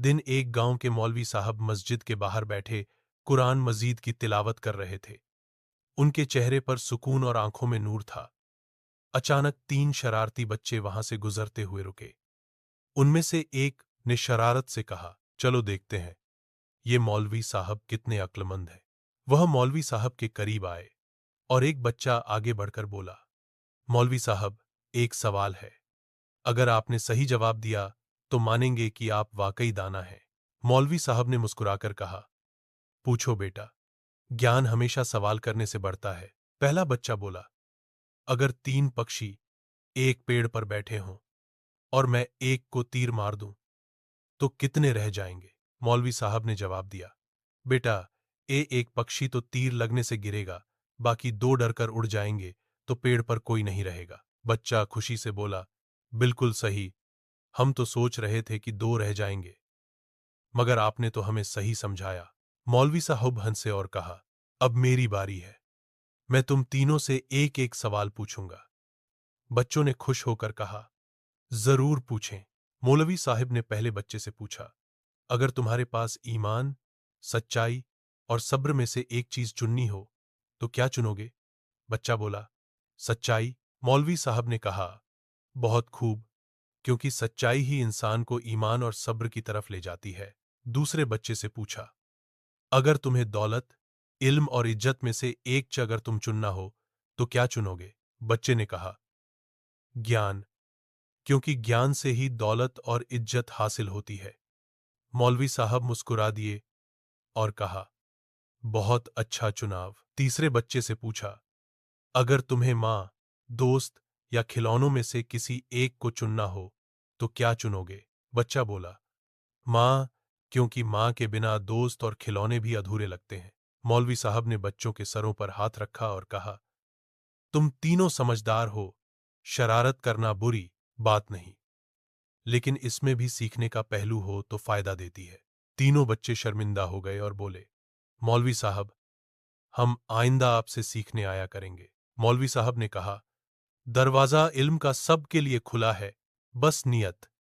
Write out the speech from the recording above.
दिन एक गांव के मौलवी साहब मस्जिद के बाहर बैठे कुरान मजीद की तिलावत कर रहे थे। उनके चेहरे पर सुकून और आंखों में नूर था। अचानक तीन शरारती बच्चे वहां से गुजरते हुए रुके। उनमें से एक ने शरारत से कहा, चलो देखते हैं ये मौलवी साहब कितने अक्लमंद हैं। वह मौलवी साहब के करीब आए और एक बच्चा आगे बढ़कर बोला, मौलवी साहब, एक सवाल है। अगर आपने सही जवाब दिया तो मानेंगे कि आप वाकई दाना हैं। मौलवी साहब ने मुस्कुराकर कहा, पूछो बेटा। ज्ञान हमेशा सवाल करने से बढ़ता है। पहला बच्चा बोला, अगर तीन पक्षी एक पेड़ पर बैठे हों और मैं एक को तीर मार दूं तो कितने रह जाएंगे? मौलवी साहब ने जवाब दिया, बेटा, एक पक्षी तो तीर लगने से गिरेगा, बाकी दो डरकर उड़ जाएंगे तो पेड़ पर कोई नहीं रहेगा। बच्चा खुशी से बोला, बिल्कुल सही, हम तो सोच रहे थे कि दो रह जाएंगे, मगर आपने तो हमें सही समझाया। मौलवी साहब हंसे और कहा, अब मेरी बारी है। मैं तुम तीनों से एक एक सवाल पूछूंगा। बच्चों ने खुश होकर कहा, जरूर पूछें। मौलवी साहब ने पहले बच्चे से पूछा, अगर तुम्हारे पास ईमान, सच्चाई और सब्र में से एक चीज चुननी हो तो क्या चुनोगे? बच्चा बोला, सच्चाई। मौलवी साहब ने कहा, बहुत खूब, क्योंकि सच्चाई ही इंसान को ईमान और सब्र की तरफ ले जाती है। दूसरे बच्चे से पूछा, अगर तुम्हें दौलत, इल्म और इज्जत में से एक चीज अगर तुम चुनना हो तो क्या चुनोगे? बच्चे ने कहा, ज्ञान, क्योंकि ज्ञान से ही दौलत और इज्जत हासिल होती है। मौलवी साहब मुस्कुरा दिए और कहा, बहुत अच्छा चुनाव। तीसरे बच्चे से पूछा, अगर तुम्हें मां, दोस्त या खिलौनों में से किसी एक को चुनना हो तो क्या चुनोगे? बच्चा बोला, मां, क्योंकि मां के बिना दोस्त और खिलौने भी अधूरे लगते हैं। मौलवी साहब ने बच्चों के सरों पर हाथ रखा और कहा, तुम तीनों समझदार हो। शरारत करना बुरी बात नहीं, लेकिन इसमें भी सीखने का पहलू हो तो फायदा देती है। तीनों बच्चे शर्मिंदा हो गए और बोले, मौलवी साहब, हम आइंदा आपसे सीखने आया करेंगे। मौलवी साहब ने कहा, दरवाजा इल्म का सबके लिए खुला है, बस नियत।